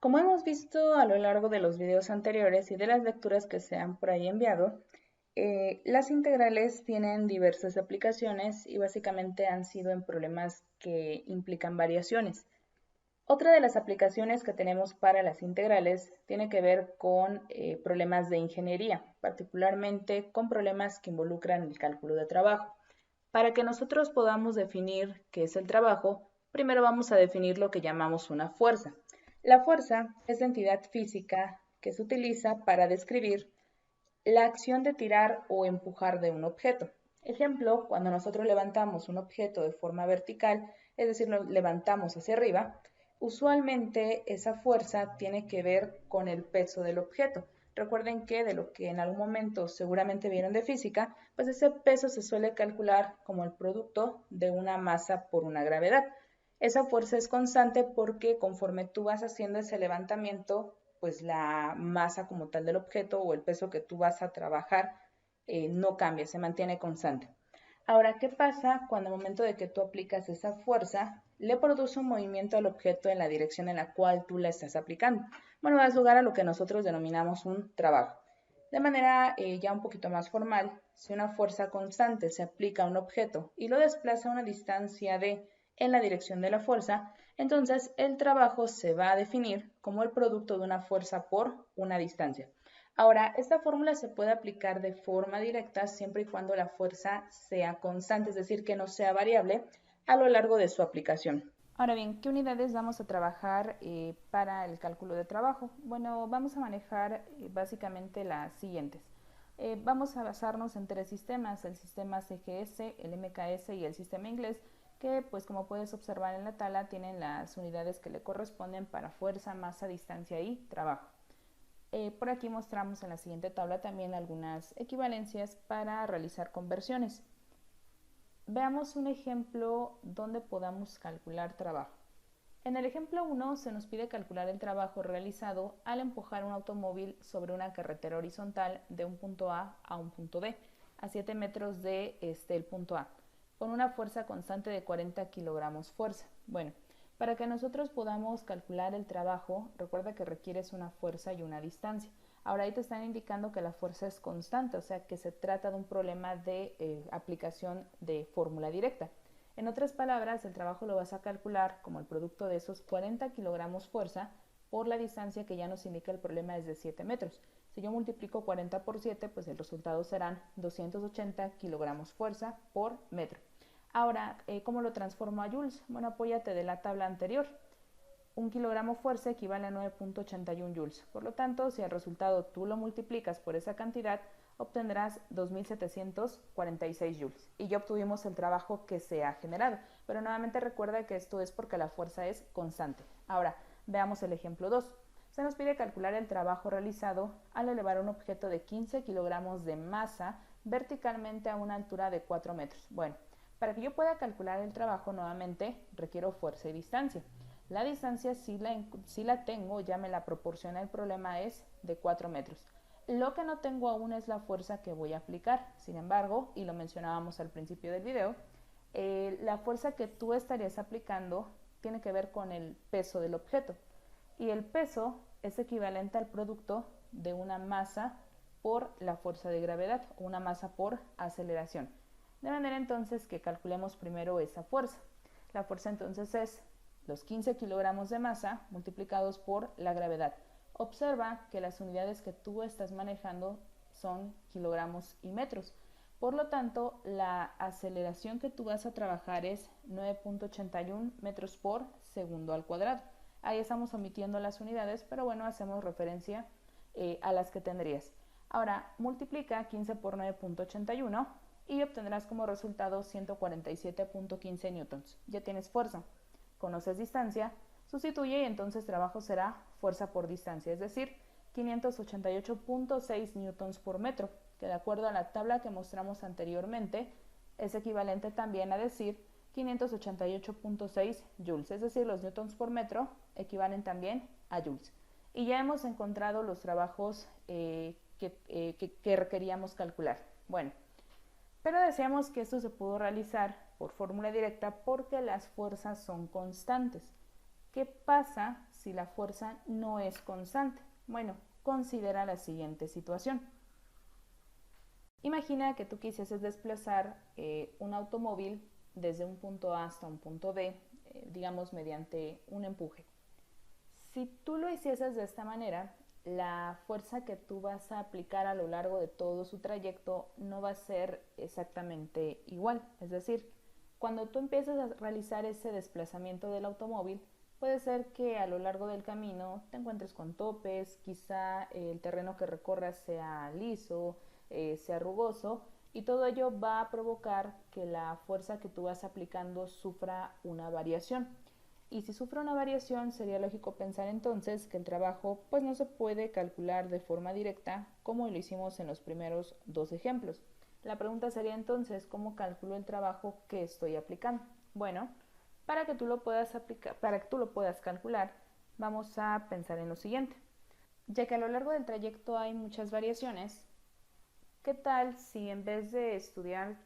Como hemos visto a lo largo de los videos anteriores y de las lecturas que se han por ahí enviado, las integrales tienen diversas aplicaciones y básicamente han sido en problemas que implican variaciones. Otra de las aplicaciones que tenemos para las integrales tiene que ver con problemas de ingeniería, particularmente con problemas que involucran el cálculo de trabajo. Para que nosotros podamos definir qué es el trabajo, primero vamos a definir lo que llamamos una fuerza. La fuerza es la entidad física que se utiliza para describir la acción de tirar o empujar de un objeto. Ejemplo, cuando nosotros levantamos un objeto de forma vertical, es decir, lo levantamos hacia arriba, usualmente esa fuerza tiene que ver con el peso del objeto. Recuerden que de lo que en algún momento seguramente vieron de física, pues ese peso se suele calcular como el producto de una masa por una gravedad. Esa fuerza es constante porque conforme tú vas haciendo ese levantamiento, pues la masa como tal del objeto o el peso que tú vas a trabajar no cambia, se mantiene constante. Ahora, ¿qué pasa cuando al momento de que tú aplicas esa fuerza, le produce un movimiento al objeto en la dirección en la cual tú la estás aplicando? Bueno, das lugar a lo que nosotros denominamos un trabajo. De manera ya un poquito más formal, si una fuerza constante se aplica a un objeto y lo desplaza a una distancia de en la dirección de la fuerza, entonces el trabajo se va a definir como el producto de una fuerza por una distancia. Ahora, esta fórmula se puede aplicar de forma directa siempre y cuando la fuerza sea constante, es decir, que no sea variable a lo largo de su aplicación. Ahora bien, ¿qué unidades vamos a trabajar para el cálculo de trabajo? Bueno, vamos a manejar básicamente las siguientes. Vamos a basarnos en tres sistemas, el sistema CGS, el MKS y el sistema inglés, que pues como puedes observar en la tabla tienen las unidades que le corresponden para fuerza, masa, distancia y trabajo. Por aquí mostramos en la siguiente tabla también algunas equivalencias para realizar conversiones. Veamos un ejemplo donde podamos calcular trabajo. En el ejemplo 1 se nos pide calcular el trabajo realizado al empujar un automóvil sobre una carretera horizontal de un punto a un punto B, a 7 metros de el punto A, con una fuerza constante de 40 kilogramos fuerza. Bueno, para que nosotros podamos calcular el trabajo, recuerda que requieres una fuerza y una distancia. Ahora ahí te están indicando que la fuerza es constante, o sea que se trata de un problema de aplicación de fórmula directa. En otras palabras, el trabajo lo vas a calcular como el producto de esos 40 kilogramos fuerza por la distancia que ya nos indica el problema es de 7 metros. Si yo multiplico 40 por 7, pues el resultado serán 280 kilogramos fuerza por metro. Ahora, ¿cómo lo transformo a joules? Bueno, apóyate de la tabla anterior. Un kilogramo fuerza equivale a 9.81 joules. Por lo tanto, si el resultado tú lo multiplicas por esa cantidad, obtendrás 2.746 joules. Y ya obtuvimos el trabajo que se ha generado. Pero nuevamente recuerda que esto es porque la fuerza es constante. Ahora, veamos el ejemplo 2. Se nos pide calcular el trabajo realizado al elevar un objeto de 15 kilogramos de masa verticalmente a una altura de 4 metros. Bueno, para que yo pueda calcular el trabajo nuevamente requiero fuerza y distancia. La distancia sí la tengo, ya me la proporciona el problema, es de 4 metros. Lo que no tengo aún es la fuerza que voy a aplicar. Sin embargo, y lo mencionábamos al principio del video, la fuerza que tú estarías aplicando tiene que ver con el peso del objeto. Y el peso es equivalente al producto de una masa por la fuerza de gravedad, o una masa por aceleración. De manera entonces que calculemos primero esa fuerza. La fuerza entonces es los 15 kilogramos de masa multiplicados por la gravedad. Observa que las unidades que tú estás manejando son kilogramos y metros. Por lo tanto, la aceleración que tú vas a trabajar es 9.81 metros por segundo al cuadrado. Ahí estamos omitiendo las unidades, pero bueno, hacemos referencia a las que tendrías. Ahora, multiplica 15 por 9.81 y obtendrás como resultado 147.15 newtons. Ya tienes fuerza. Conoces distancia, sustituye y entonces trabajo será fuerza por distancia, es decir, 588.6 newtons por metro, que de acuerdo a la tabla que mostramos anteriormente es equivalente también a decir 588.6 joules, es decir, los newtons por metro equivalen también a joules. Y ya hemos encontrado los trabajos que requeríamos calcular. Bueno, pero decíamos que esto se pudo realizar por fórmula directa porque las fuerzas son constantes. ¿Qué pasa si la fuerza no es constante? Bueno, considera la siguiente situación. Imagina que tú quisieses desplazar un automóvil desde un punto A hasta un punto B, digamos mediante un empuje. Si tú lo hicieses de esta manera, la fuerza que tú vas a aplicar a lo largo de todo su trayecto no va a ser exactamente igual. Es decir, cuando tú empiezas a realizar ese desplazamiento del automóvil, puede ser que a lo largo del camino te encuentres con topes, quizá el terreno que recorras sea liso, sea rugoso, y todo ello va a provocar que la fuerza que tú vas aplicando sufra una variación. Y si sufre una variación, sería lógico pensar entonces que el trabajo pues no se puede calcular de forma directa como lo hicimos en los primeros dos ejemplos. La pregunta sería entonces, ¿cómo calculo el trabajo que estoy aplicando? Bueno, para que tú lo puedas aplicar, para que tú lo puedas calcular, vamos a pensar en lo siguiente. Ya que a lo largo del trayecto hay muchas variaciones, ¿qué tal si en vez de estudiar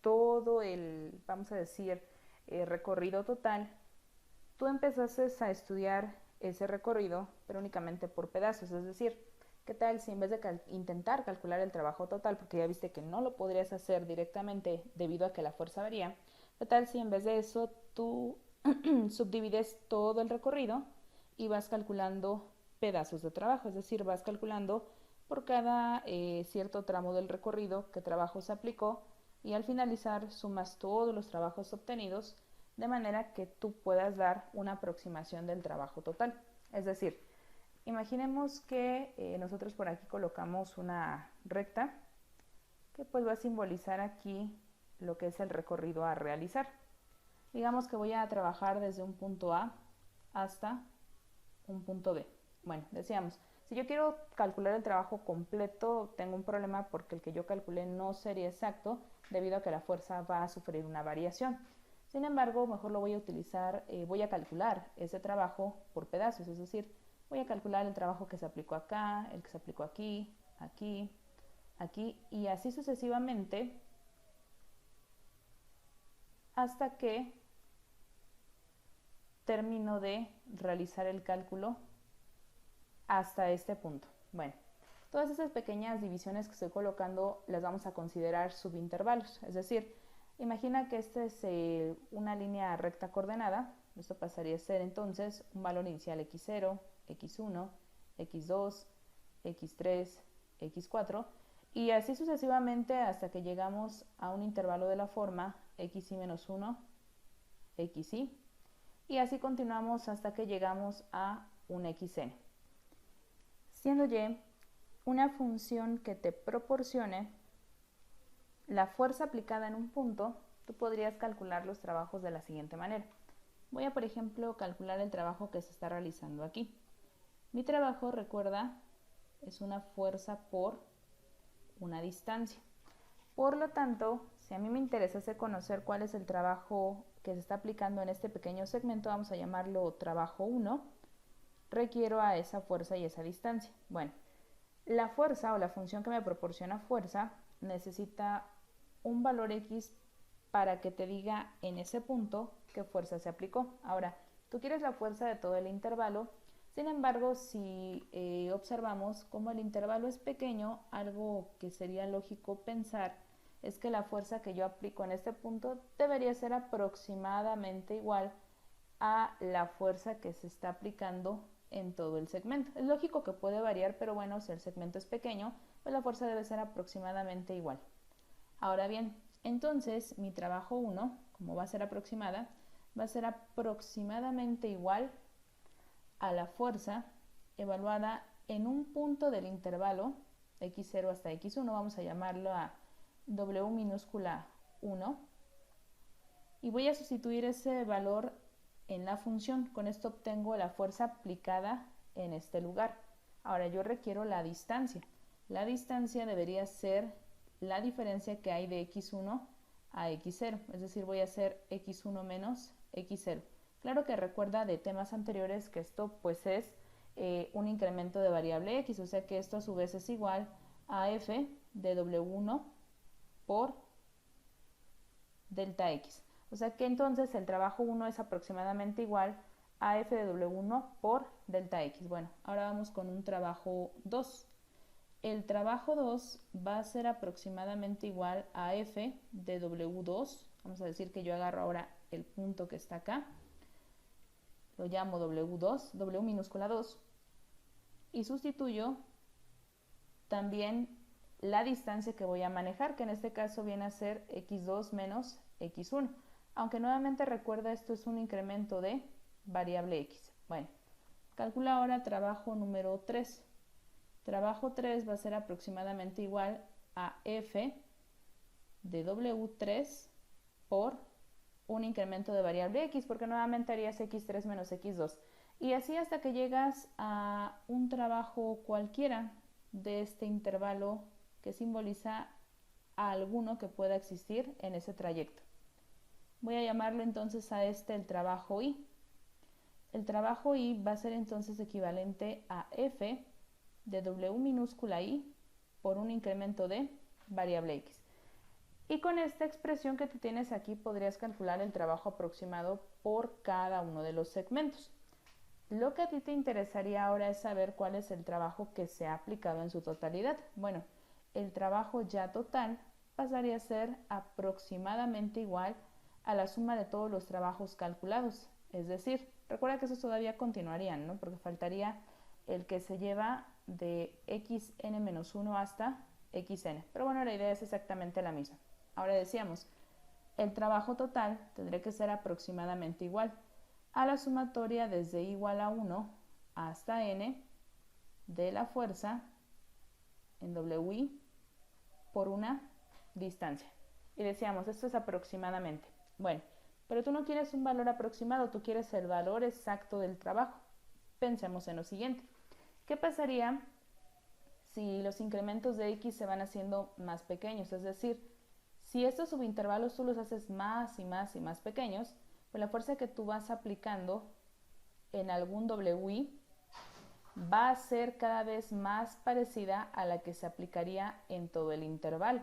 todo el, vamos a decir, recorrido total, tú empezases a estudiar ese recorrido, pero únicamente por pedazos? Es decir, ¿qué tal si en vez de intentar calcular el trabajo total, porque ya viste que no lo podrías hacer directamente debido a que la fuerza varía, qué tal si en vez de eso tú subdivides todo el recorrido y vas calculando pedazos de trabajo? Es decir, vas calculando por cada cierto tramo del recorrido qué trabajo se aplicó, y al finalizar sumas todos los trabajos obtenidos de manera que tú puedas dar una aproximación del trabajo total. Es decir, imaginemos que nosotros por aquí colocamos una recta que pues va a simbolizar aquí lo que es el recorrido a realizar. Digamos que voy a trabajar desde un punto A hasta un punto B. Bueno, decíamos, si yo quiero calcular el trabajo completo, tengo un problema porque el que yo calculé no sería exacto debido a que la fuerza va a sufrir una variación. Sin embargo, mejor lo voy a utilizar, voy a calcular ese trabajo por pedazos, es decir, voy a calcular el trabajo que se aplicó acá, el que se aplicó aquí, aquí, aquí, y así sucesivamente hasta que termino de realizar el cálculo hasta este punto. Bueno, todas esas pequeñas divisiones que estoy colocando las vamos a considerar subintervalos, es decir, imagina que esta es una línea recta coordenada. Esto pasaría a ser entonces un valor inicial x0, x1, x2, x3, x4, y así sucesivamente hasta que llegamos a un intervalo de la forma xy menos 1, xy, y así continuamos hasta que llegamos a un xn. Siendo y una función que te proporcione la fuerza aplicada en un punto, tú podrías calcular los trabajos de la siguiente manera. Voy a, por ejemplo, calcular el trabajo que se está realizando aquí. Mi trabajo, recuerda, es una fuerza por una distancia. Por lo tanto, si a mí me interesase conocer cuál es el trabajo que se está aplicando en este pequeño segmento, vamos a llamarlo trabajo 1, requiero a esa fuerza y esa distancia. Bueno, la fuerza o la función que me proporciona fuerza necesita un valor x para que te diga en ese punto qué fuerza se aplicó. Ahora, tú quieres la fuerza de todo el intervalo. Sin embargo, si observamos como el intervalo es pequeño, algo que sería lógico pensar es que la fuerza que yo aplico en este punto debería ser aproximadamente igual a la fuerza que se está aplicando en todo el segmento. Es lógico que puede variar, pero bueno, si el segmento es pequeño, pues la fuerza debe ser aproximadamente igual. Ahora bien, entonces mi trabajo 1, como va a ser aproximada, va a ser aproximadamente igual a la fuerza evaluada en un punto del intervalo x0 hasta x1, vamos a llamarlo a W minúscula 1, y voy a sustituir ese valor en la función. Con esto obtengo la fuerza aplicada en este lugar. Ahora yo requiero la distancia. La distancia debería ser la diferencia que hay de x1 a x0, es decir, voy a hacer x1 menos x0. Claro que recuerda de temas anteriores que esto pues es un incremento de variable x, o sea que esto a su vez es igual a f de w1 por delta x. O sea que entonces el trabajo 1 es aproximadamente igual AF de W1 por delta X. Bueno, ahora vamos con un trabajo 2. El trabajo 2 va a ser aproximadamente igual a F de W2. Vamos a decir que yo agarro ahora el punto que está acá. Lo llamo W2, W minúscula 2. Y sustituyo también la distancia que voy a manejar, que en este caso viene a ser x2 menos x1. Aunque nuevamente recuerda, esto es un incremento de variable x. Bueno, calcula ahora trabajo número 3. Trabajo 3 va a ser aproximadamente igual a f de w3 por un incremento de variable x, porque nuevamente harías x3 menos x2. Y así hasta que llegas a un trabajo cualquiera de este intervalo que simboliza a alguno que pueda existir en ese trayecto. Voy a llamarlo entonces a este el trabajo y. El trabajo y va a ser entonces equivalente a f de w minúscula i por un incremento de variable x. Y con esta expresión que tú tienes aquí podrías calcular el trabajo aproximado por cada uno de los segmentos. Lo que a ti te interesaría ahora es saber cuál es el trabajo que se ha aplicado en su totalidad. Bueno, el trabajo ya total pasaría a ser aproximadamente igual a la suma de todos los trabajos calculados. Es decir, recuerda que esos todavía continuarían, ¿no? Porque faltaría el que se lleva de xn-1 hasta xn. Pero bueno, la idea es exactamente la misma. Ahora decíamos, el trabajo total tendría que ser aproximadamente igual a la sumatoria desde igual a 1 hasta n de la fuerza en Wi por una distancia. Y decíamos, esto es aproximadamente. Bueno, pero tú no quieres un valor aproximado, tú quieres el valor exacto del trabajo. Pensemos en lo siguiente. ¿Qué pasaría si los incrementos de x se van haciendo más pequeños? Es decir, si estos subintervalos tú los haces más y más y más pequeños, pues la fuerza que tú vas aplicando en algún Wi va a ser cada vez más parecida a la que se aplicaría en todo el intervalo.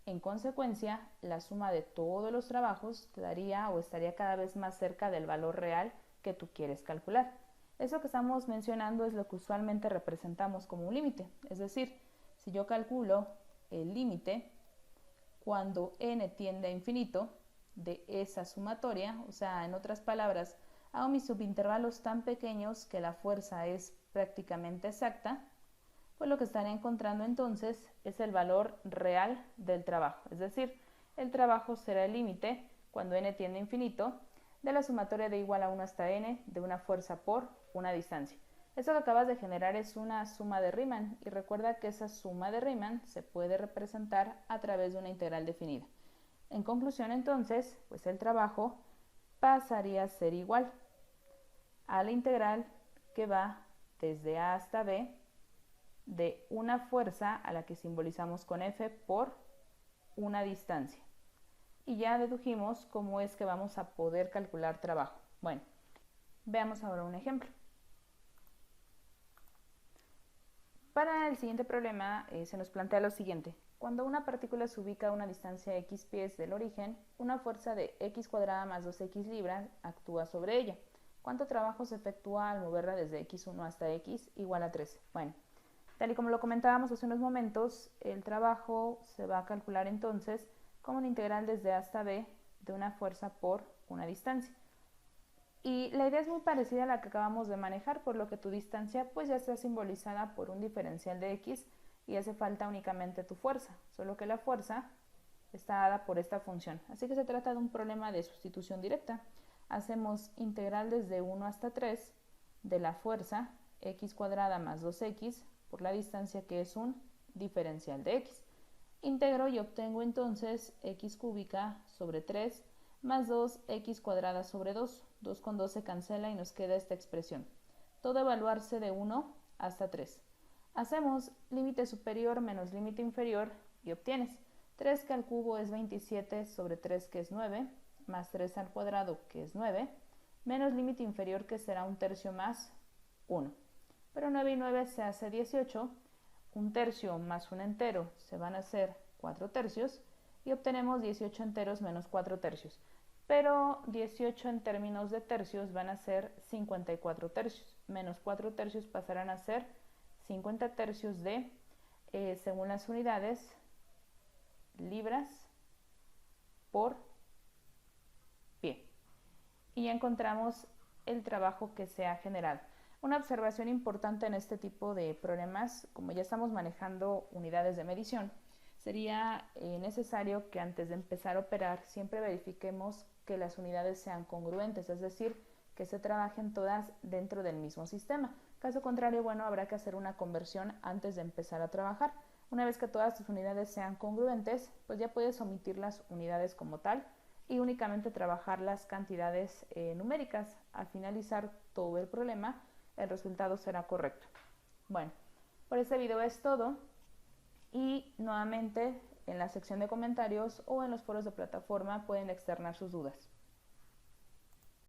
En consecuencia, la suma de todos los trabajos te daría o estaría cada vez más cerca del valor real que tú quieres calcular. Eso que estamos mencionando es lo que usualmente representamos como un límite. Es decir, si yo calculo el límite cuando n tiende a infinito de esa sumatoria, o sea, en otras palabras, hago mis subintervalos tan pequeños que la fuerza es prácticamente exacta, pues lo que estaré encontrando entonces es el valor real del trabajo. Es decir, el trabajo será el límite, cuando n tiende a infinito, de la sumatoria de igual a 1 hasta n de una fuerza por una distancia. Esto que acabas de generar es una suma de Riemann, y recuerda que esa suma de Riemann se puede representar a través de una integral definida. En conclusión, entonces, pues el trabajo pasaría a ser igual a la integral que va desde a hasta b de una fuerza a la que simbolizamos con f por una distancia. Y ya dedujimos cómo es que vamos a poder calcular trabajo. Bueno, veamos ahora un ejemplo. Para el siguiente problema se nos plantea lo siguiente. Cuando una partícula se ubica a una distancia x pies del origen, una fuerza de x cuadrada más 2x libras actúa sobre ella. ¿Cuánto trabajo se efectúa al moverla desde x1 hasta x igual a 13? Bueno, tal y como lo comentábamos hace unos momentos, el trabajo se va a calcular entonces como una integral desde a hasta b de una fuerza por una distancia. Y la idea es muy parecida a la que acabamos de manejar, por lo que tu distancia pues ya está simbolizada por un diferencial de x y hace falta únicamente tu fuerza, solo que la fuerza está dada por esta función. Así que se trata de un problema de sustitución directa. Hacemos integral desde 1 hasta 3 de la fuerza x cuadrada más 2x por la distancia, que es un diferencial de x. Integro y obtengo entonces x cúbica sobre 3 más 2x cuadrada sobre 2. 2 con 2 se cancela y nos queda esta expresión. Todo evaluarse de 1 hasta 3. Hacemos límite superior menos límite inferior y obtienes 3 que al cubo es 27 sobre 3 que es 9, más 3 al cuadrado que es 9, menos límite inferior que será un tercio más 1. Pero 9 y 9 se hace 18, un tercio más un entero se van a hacer 4 tercios y obtenemos 18 enteros menos 4 tercios. pero 18 en términos de tercios van a ser 54 tercios, menos 4 tercios pasarán a ser 50 tercios de, según las unidades, libras por pie. Y ya encontramos el trabajo que se ha generado. Una observación importante en este tipo de problemas, como ya estamos manejando unidades de medición, sería necesario que antes de empezar a operar siempre verifiquemos que las unidades sean congruentes, es decir, que se trabajen todas dentro del mismo sistema. Caso contrario, bueno, habrá que hacer una conversión antes de empezar a trabajar. Una vez que todas tus unidades sean congruentes, pues ya puedes omitir las unidades como tal y únicamente trabajar las cantidades numéricas. Al finalizar todo el problema, el resultado será correcto. Bueno, por este video es todo y nuevamente en la sección de comentarios o en los foros de plataforma pueden externar sus dudas.